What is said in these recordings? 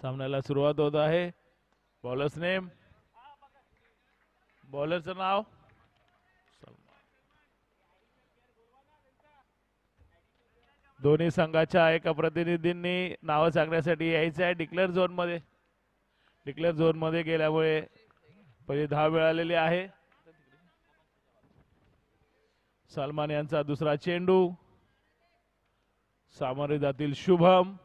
सामन्याला सुरुवात होत आहे. बॉलर्स नेम, बॉलरचं नाव दोन्ही संघाच्या एका प्रतिनिधींनी नाव सांगण्यासाठी यायचं आहे. डिक्लेअर झोन मध्ये, डिक्लेअर झोन मध्ये गेल्यामुळे पहिली धाव मिळालेली आहे. सलमान यांचा दुसरा चेंडू, सामोरे शुभम,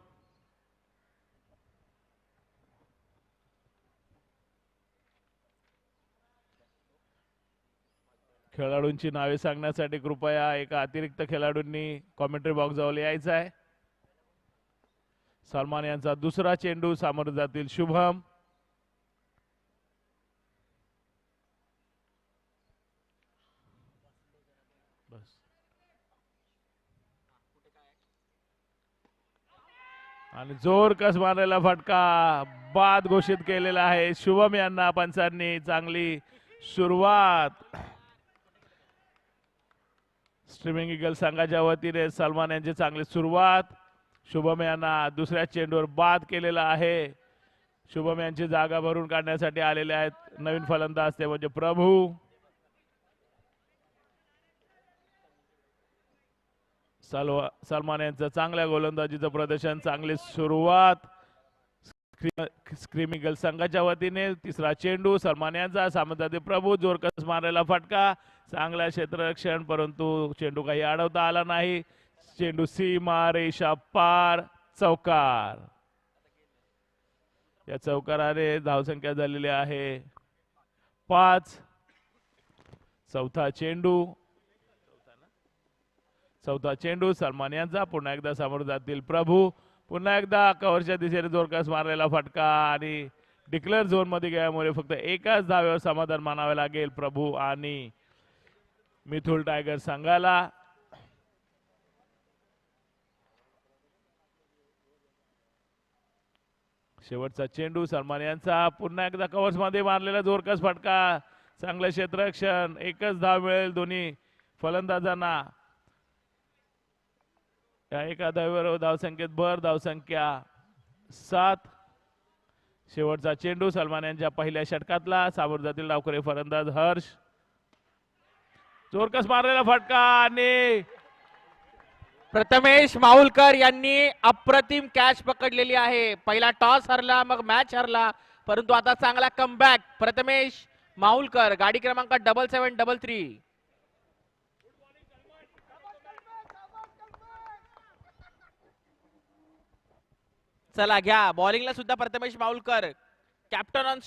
खेळाडूंची नावे सांगण्यासाठी कृपया एका अतिरिक्त खेळाडूंनी कॉमेंट्री बॉक्स जवळ यायचं आहे. सलमान यांचा दुसरा चेंडू, सामोरे शुभम, आणि जोर कस मारलेला फटका बाद घोषित केलेला आहे. शुभम यांना पंचांनी चांगली सुरुवात. स्ट्रीमिंग ईगल संघाच्या वतीने सलमान यांची चांगली सुरुवात. शुभम यांना दुसऱ्या चेंडूवर बाद केलेला आहे. शुभम यांची जागा भरून काढण्यासाठी आलेले आहेत नवीन फलंदाज, ते म्हणजे प्रभू. सलमान यांचं चांगल्या गोलंदाजीचं प्रदर्शन, चांगली सुरुवात. स्क्रीम ईगल संघाच्या वतीने तिसरा चेंडू सलमान यांचा, सामोरे प्रभू, जोरकस मारलेला फटका, चांगला क्षेत्ररक्षण, परंतु चेंडू काही अडवता आला नाही. चेंडू सीमा रेषा पार, चौकार. या चौकाराने धावसंख्या झालेली आहे 5. चौथा चेंडू सलमान यांचा, पुन्हा एकदा समोर प्रभू, पुन्हा एकदा कव्हरच्या दिशेने जोरकस मारलेला फटका आणि डिक्लेअर झोन मध्ये गेल्यामुळे फक्त एकाच धावेवर समाधान मानावे लागेल प्रभू आणि मिथुल टायगर संघाला. शेवटचा चेंडू सलमान यांचा, पुन्हा एकदा कव्हर्स मध्ये मारलेला जोरकस फटका, चांगलं क्षेत्ररक्षण, एकच धाव मिळेल दोन्ही फलंदाजांना. या एका धावेवर धावसंख्येत भर, धावसंख्या 7. शेवटचा चेंडू सलमान यांच्या पहिल्या षटकातला, सामोरे डावखुरे फलंदाज हर्ष, जोरकस मारलेला फटका आणि प्रथमेश माहुलकर यांनी अप्रतिम कॅच पकडलेली आहे. पहिला टॉस हरला, मग मॅच हरला, परंतु आता चांगला कमबॅक. प्रथमेश माहुलकर, गाडी क्रमांक 7733. चला घ्या बॉलिंगला सुद्धा प्रथमेश माहुलकर, कॅप्टन ऑन.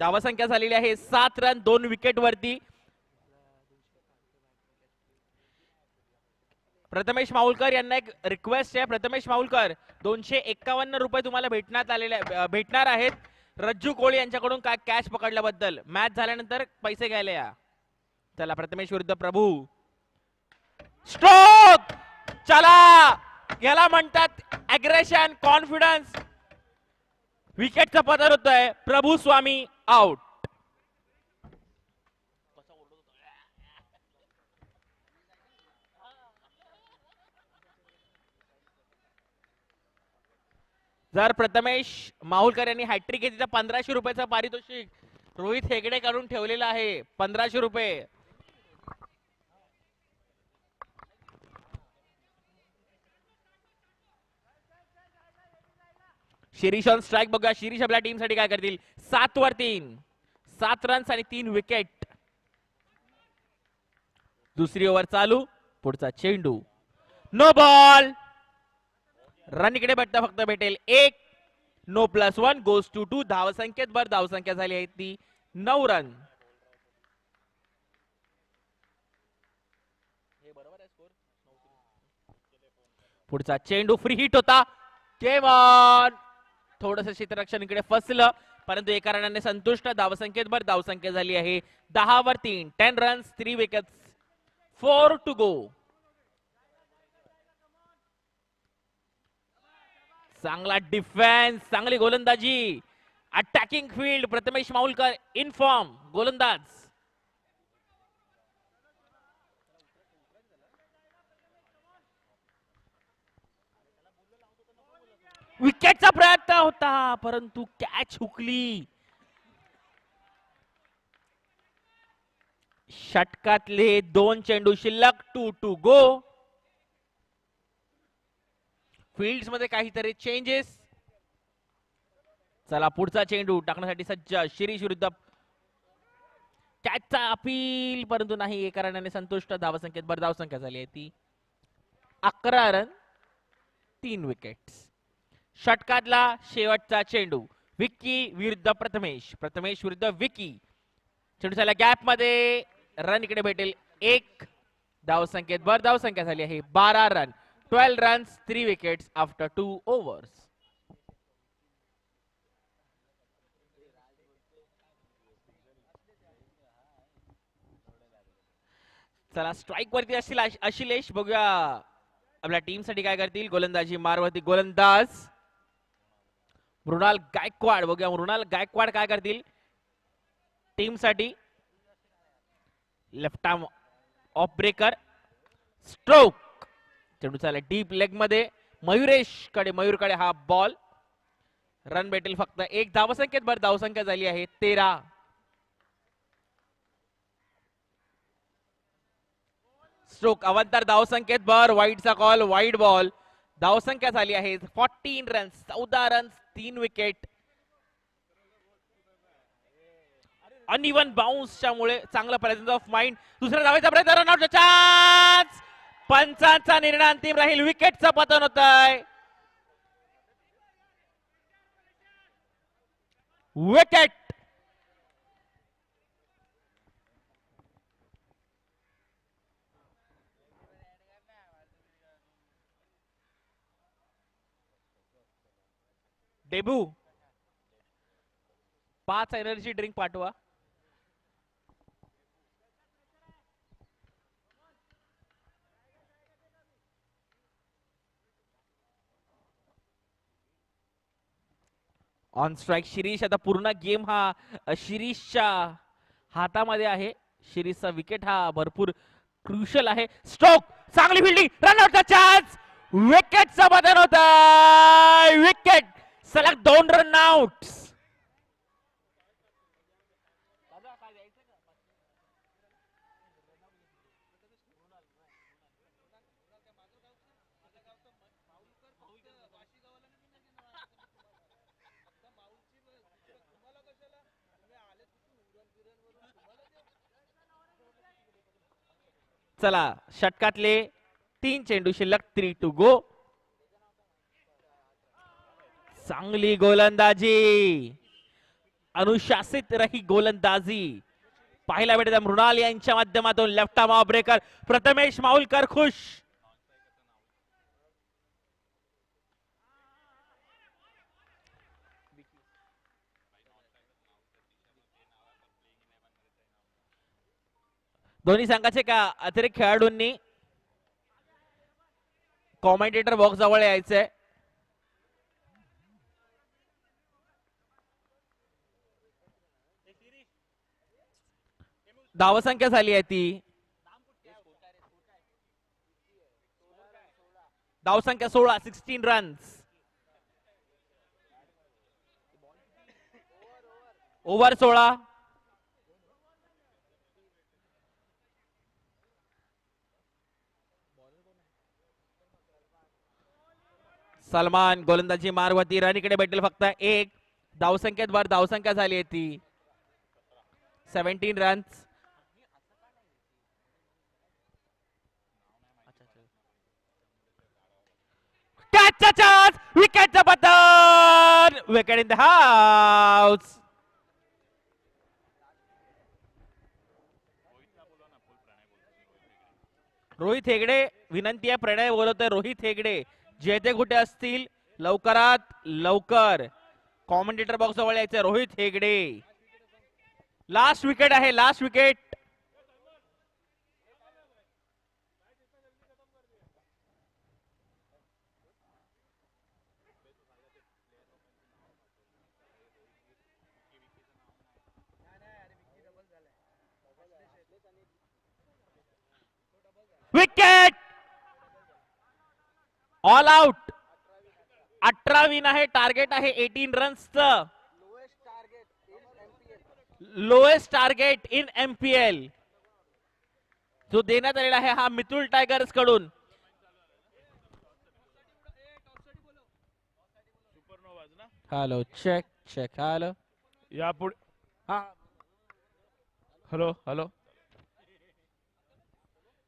धावसंख्या झालेली आहे 7 रन 2 विकेट वरती. प्रथमेश माहुलकर यांना एक रिक्वेस्ट आहे. प्रथमेश माहुलकर, 251 रुपये तुम्हाला भेटणार आहेत रज्जू कोळी यांच्याकडून काय कॅच पकडल्याबद्दल. मॅच झाल्यानंतर पैसे घ्यायला या. चला प्रथमेश विरुद्ध प्रभू, स्ट्रोक. चला, याला म्हणतात अग्रेशन, कॉन्फिडन्स. विकेटचा पतन होतोय. प्रभू स्वामी आउट. जर प्रथमेश माहुलकर यांनी हॅट्रिक घेतली तर 1500 रुपयाचं पारितोषिक रोहित हेगडे कडून ठेवलेलं आहे. 1500 रुपये. Shirish on strike. बघा शिरीष आपल्या टीम साठी काय करतील. 7 वर 3, 7 रन्स आणि 3 विकेट. दुसरी ओव्हर चालू. पुढचा चेंडू, नो बॉल. रन इकडे फक्त भेटेल 1. No +1 goes to 2. धावसंख्येत भर, धावसंख्या झाली आहे ती 9 रन. पुढचा चेंडू फ्री हिट होता. केवळ थोडंसं क्षेत्ररक्षण इकडे फसलं, परंतु एका रनाने संतुष्ट. धावसंख्येत भर, धावसंख्या झाली आहे 10 वर 3. 10 रन्स 3 विकेट्स, 4 टू गो. चांगला डिफेन्स, चांगली गोलंदाजी, attacking field. Prathamesh Mahulkar in form गोलंदाज. विकेटचा प्रयत्न होता परंतु कॅच हुकली. षटकातले 2 चेंडू शिल्लक. 2 गो. फील्ड्स मध्ये काहीतरी चेंजेस. चला पुढचा चेंडू टाकण्यासाठी सज्ज. शिरीष विरुद्ध कॅचचा अपील परंतु नाही. एका रनाने संतुष्ट. धावसंख्येत भर धावसंख्या झाली आहे ती 11 रन 3 विकेट्स. षटकातला शेवटचा चेंडू. विक्की विरुद्ध प्रथमेश. प्रथमेश विरुद्ध विक्की. चेंडू झाला गॅप मध्ये. रन इकडे भेटेल 1. धावसंख्येत भर धावसंख्या झाली आहे 12 run. 12 runs 3 wickets after 2 overs. चला स्ट्राईक वरती असतील आशिलेश. बघूया आपल्या टीम साठी काय करतील. गोलंदाजी मारवरती गोलंदाज मृणाल गायकवाड. बघूया मृणाल गायकवाड काय करतील टीम साठी. Left arm off breaker. Stroke. चेंडू चालला डीप लेग मध्ये. मयूरकडे हा बॉल. रन भेटेल फक्त 1. धावसंख्येत भर धावसंख्या झाली आहे 13. स्ट्रोक अवंतर धावसंख्येत भर. वाईडचा कॉल. Wide ball. धावसंख्या झाली आहे 14 रन्स 14 रन्स 3 विकेट. अनइवन बाउन्सच्या मुळे चांगला प्रेझेन्स ऑफ माइंड. दुसऱ्या धावेचा प्रयत्न. रनआउटचा चान्स. पंचांचा निर्णय अंतिम राहील. विकेटचं पतन होत आहे. विकेट. डेब्यू 5 एनर्जी ड्रिंक पाठवा. On strike Shirish. आता पूर्ण गेम हा शिरीषच्या हातामध्ये आहे. शिरीषचा विकेट हा भरपूर क्रुशल आहे. स्ट्रोक. चांगली फिल्डिंग. रनआउटचा चान्स. विकेटचं बदल होत आहे. विकेट. सलग 2 रन आउट. चला षटकातले 3 चेंडू शिल्लक. 3 गो. चांगली गोलंदाजी. अनुशासित रही गोलंदाजी पाहायला भेटत मृणाल यांच्या माध्यमातून. Left arm off breaker. Prathamesh Maulkar खुश. दोन्ही संघाचे का अतिरिक्त खेळाडूंनी कॉमेंटेटर बॉक्स जवळ यायचंय. धावसंख्या झाली आहे ती. धावसंख्या 16. 16 रन्स. ओव्हर 16. सलमान गोलंदाजी मारवती. रन इकडे भेटेल फक्त 1. धावसंख्येत भर धावसंख्या झाली आहे ती 17 रन्स. कॅचचा चान्स. विकेटचा पतन. Wicket in the house. Rohit Hegde विनंती आहे. प्रणय बोलवतोय. रोहित हेगडे जे ते कुठे असतील लवकरात लवकर कॉमेंटेटर बॉक्स जवळ यायचं. रोहित हेगडे. लास्ट विकेट आहे. Last wicket. Wicket. All out. 18 win आहे. टार्गेट आहे 18 रन्सचं. लोएस्ट टार्गेट इन MPL जो देण्यात आलेला आहे हा मिथुल टायगर्स कडून. Hello check check. हॅलो यापुढे हा हॅलो हॅलो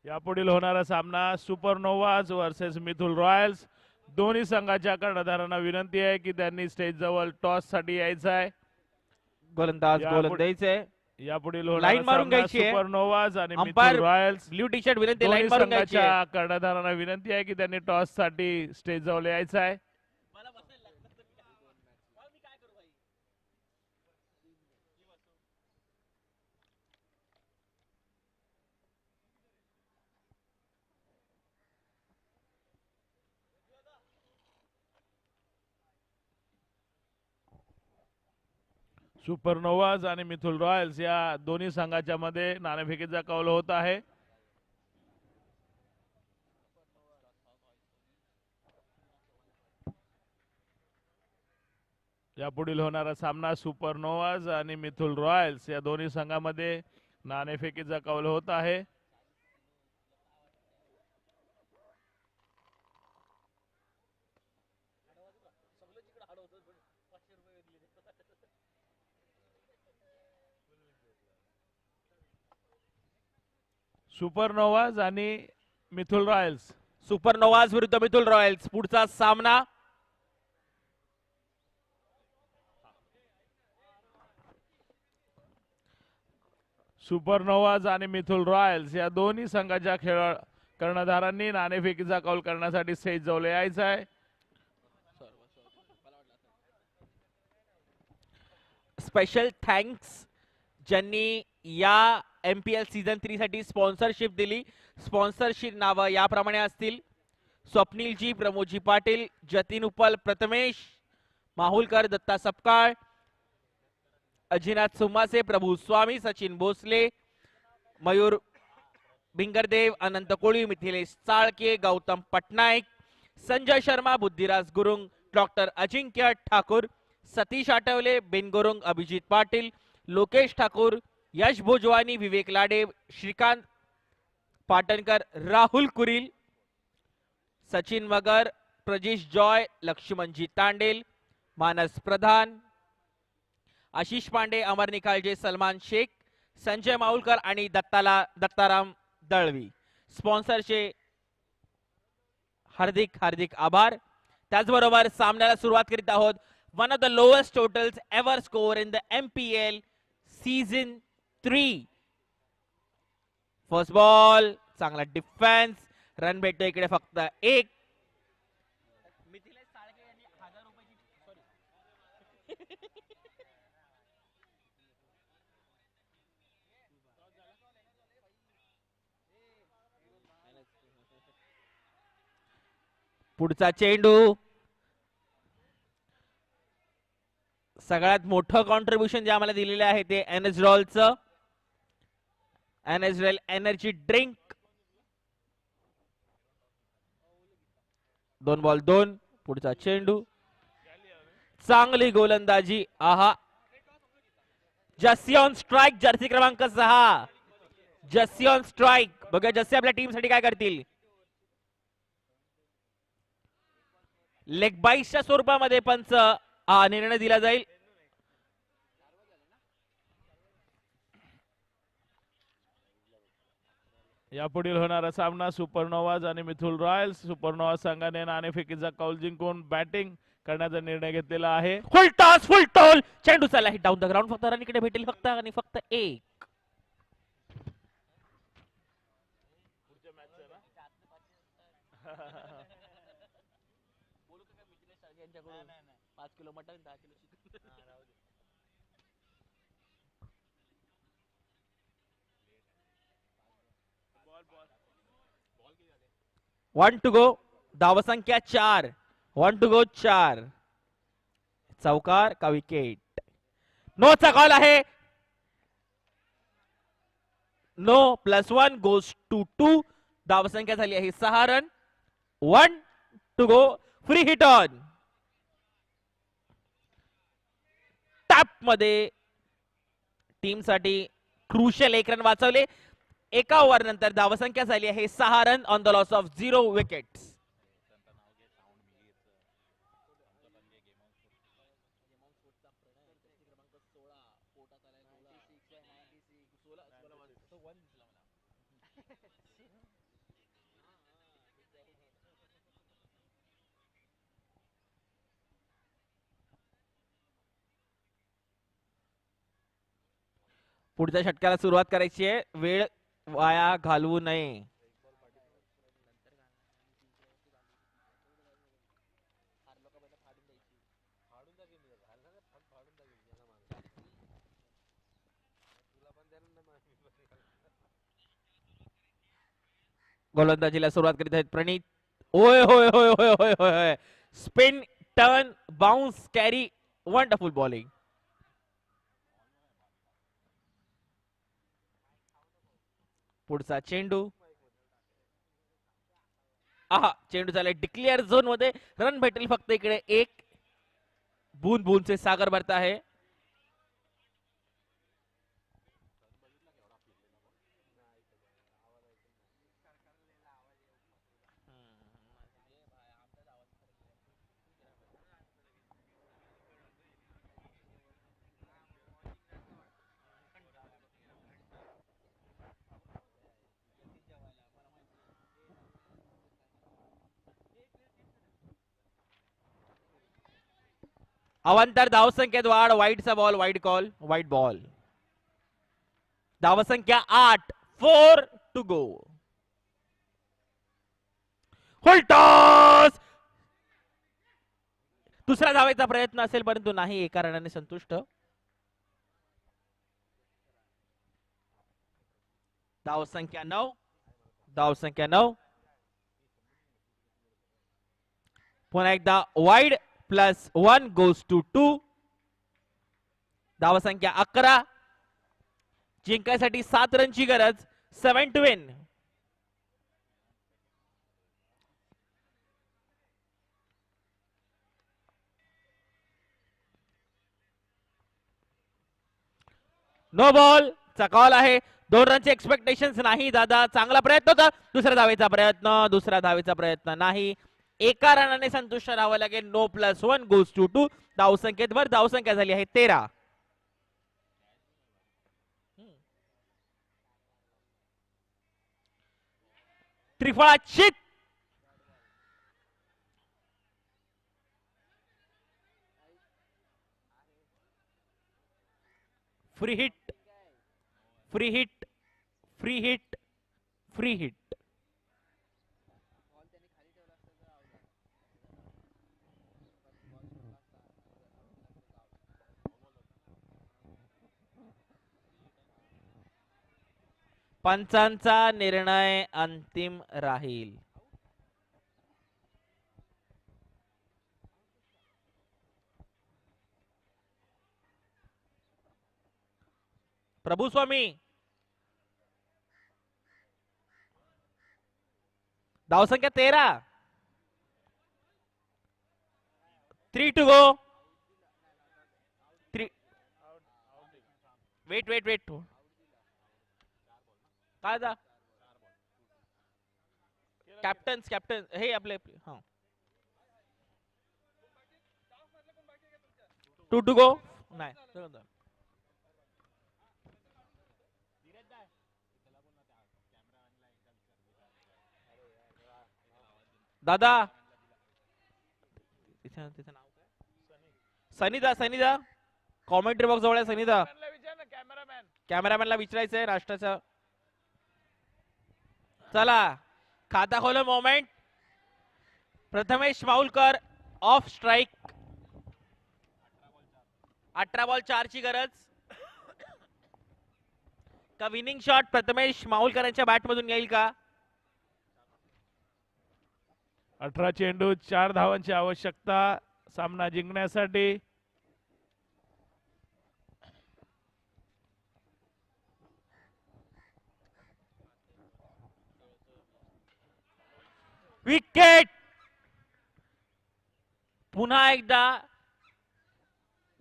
यापुढील होणारा सामना सुपरनोवाज वर्सेस मिथुल रॉयल्स. दोन्ही संघाच्या कर्णधारांना विनंती आहे की त्यांनी स्टेज जवळ टॉस साठी यायचं आहे. गोलंदाज यापुढे- गोलंदाज यापुढील लाईन होणारा मारून सामना घ्यायची आहे. सुपरनोवाज आणि umpire Mithul Royals. Blue T shirt विनंती दोन्ही लाईन मारून घ्यायची आहे. संघाच्या कर्णधारांना विनंती आहे की त्यांनी टॉस साठी स्टेज जवळ यायचं आहे. सुपरनोवाज आणि मिथुल रॉयल्स या दोन्ही संघाच्या मध्ये नाणेफेकीचा कौल होत आहे. यापुढील होणारा सामना सुपरनोवाज आणि मिथुल रॉयल्स या दोन्ही संघामध्ये नाणेफेकीचा कौल होत आहे. सुपरनोवाज आणि मिथुल रॉयल्स. सुपरनोवाज विरुद्ध मिथुल रॉयल्स पुढचा सामना. सुपरनोवाज आणि मिथुल रॉयल्स या दोन्ही संघाच्या खेळ कर्णधारांनी नाणेफेकीचा कौल करण्यासाठी स्टेज जवळ यायचं आहे. स्पेशल थँक्स ज्यांनी या MPL सीझन 3 साठी स्पॉन्सरशिप दिली. स्पॉन्सरशिप नावं याप्रमाणे असतील: स्वप्नीलजी, प्रमोदजी पाटील, जतीन उपल, प्रथमेश माहुलकर, दत्ता सपकाळ, अजिनाथ सुमासे, प्रभू स्वामी, सचिन भोसले, मयूर भिंगरदेव, अनंत कोळी, मिथिलेश चाळके, गौतम पटनायक, संजय शर्मा, बुद्धिराज गुरुंग, डॉक्टर अजिंक्य ठाकूर, सतीश आठवले, बिनगुरुंग, अभिजित पाटील, लोकेश ठाकूर, यश भोजवानी, विवेक लाडे, श्रीकांत पाटणकर, राहुल कुरील, सचिन मगर, प्रजेश जॉय, लक्ष्मणजी तांडेल, मानस प्रधान, आशिष पांडे, अमर निकालजे, सलमान शेख, संजय माहुलकर आणि दत्ताराम दळवी. स्पॉन्सरचे हार्दिक हार्दिक आभार. त्याचबरोबर सामन्याला सुरुवात करीत आहोत. One of the lowest totals ever score in the MPL season 3. First ball, चांगला डिफेन्स, रन भेटतो इकडे फक्त एक. पुढचा चेंडू. सगळ्यात मोठं कॉन्ट्रीब्युशन जे आम्हाला दिलेलं आहे ते NSROLचं NSROL एनर्जी ड्रिंक. 2 बॉल 2. पुढचा चेंडू. चांगली गोलंदाजी. आहा. जस्सी ऑन स्ट्राइक, जर्सी क्रमांक 6. Jassi on strike. बघा जस्सी आपल्या टीम साठी काय करतील. लेग बाईसच्या स्वरूपामध्ये पंच हा निर्णय दिला जाईल. यापुढील होणारा सामना सुपरनोवाज आणि मिथुल रॉयल्स. सुपरनोवाज संघाने नाणेफेकीचा कौल जिंकून बॅटिंग करण्याचा निर्णय घेतलेला आहे. Full toss, full toll. चेंडू चालला हिट डाऊन द ग्राउंड. फक्त रन इकडे भेटेल फक्त आणि फक्त एक. पाच kilo mutton, 10 kilo chicken. 1 to go. धावसंख्या 4. 1 टू गो 4. चौकार का विकेट. नो चा कॉल आहे. No +1 goes to 2. धावसंख्या झाली आहे 6 run. 1 to go. Free hit on. Trap मध्ये टीम साठी क्रुशियल 1 रन वाचवले. एका ओव्हर नंतर धावसंख्या झाली आहे 6 run on the loss of 0 wickets. पुढच्या षटकाला सुरुवात करायची आहे. वेळ वाया घालवू नये. गोलंदाजीला सुरुवात करीत आहेत प्रणित. ओय होय होय होय होय होय होय. Spin, turn, bounce, carry, wonderful bowling. पुढचा चेंडू. आहा, चेंडू झालाय डिक्लेअर झोन मध्ये. रन भेटेल फक्त इकडे एक. बूंद बूंद से सागर भरता है. अवांतर धावसंख्येत वाढ. वाईडचा ball, wide call, wide ball. धावसंख्या 8. 4 टू गो. टॉस. दुसरा धावायचा प्रयत्न असेल परंतु नाही. एका रनाने संतुष्ट. धावसंख्या 9. धावसंख्या 9. पुन्हा एकदा वाईड. +1 goes to 2. धावसंख्या 11. जिंकायसाठी 7 रनची गरज. 7 to win. नो बॉल चा कॉल आहे. 2 रनचे एक्सपेक्टेशन्स नाही दादा. चांगला प्रयत्न होता. दुसऱ्या धावेचा प्रयत्न. दुसऱ्या धावेचा प्रयत्न नाही. एका रनाने संतुष्ट राहावं लागेल. No +1 goes to 2. धावसंख्येत वर. धावसंख्या झाली आहे 13. त्रिफळाचित. Free hit, free hit, free hit, free hit. पंचांचा निर्णय अंतिम राहील. प्रभुस्वामी. धावसंख्या 13. 3 to go. Wait wait wait. काय दा कॅप्टन हे आपले. हा, 2 टू गो. नाही दादा. तिचं नाव काय? सनीदा. सनीदा कॉमेंट्री बॉक्स जवळ आहे. सनीदा कॅमेरामॅनला विचारायचंय राष्ट्राचा. चला खाता खोलो moment. Prathamesh Maulkar off strike. 18 ball 4 ची गरज. का विनिंग शॉट प्रथमेश माऊलकरांच्या बॅट मधून येईल का? 18 चेंडू 4 धावांची आवश्यकता सामना जिंकण्यासाठी. विकेट. पुन्हा एकदा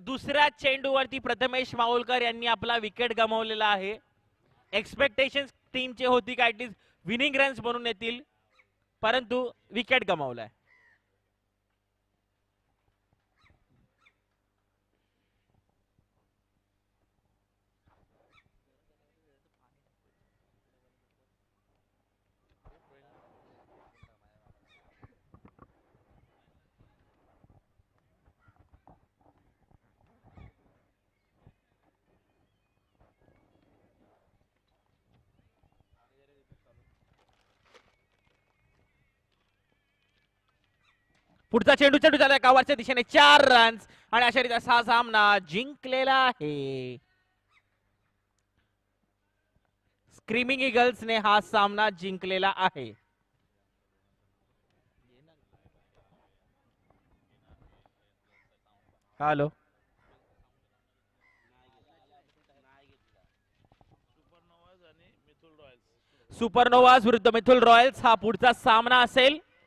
दुसऱ्या चेंडूवरती प्रथमेश माऊलकर यांनी आपला विकेट गमावलेला आहे. एक्सपेक्टेशन टीमचे होती काय विनिंग रन्स बनून येतील, परंतु विकेट गमावलाय. पुढचा चेंडू झाला गावाच्या दिशेने 4 रन्स आणि अशा रीतीने हा सामना जिंकलेला आहे. स्क्रीमिंग ईगल्सने हा सामना जिंकलेला आहे. हॅलो, सुपरनोवाज विरुद्ध मिथुल रॉयल्स हा पुढचा सामना असेल.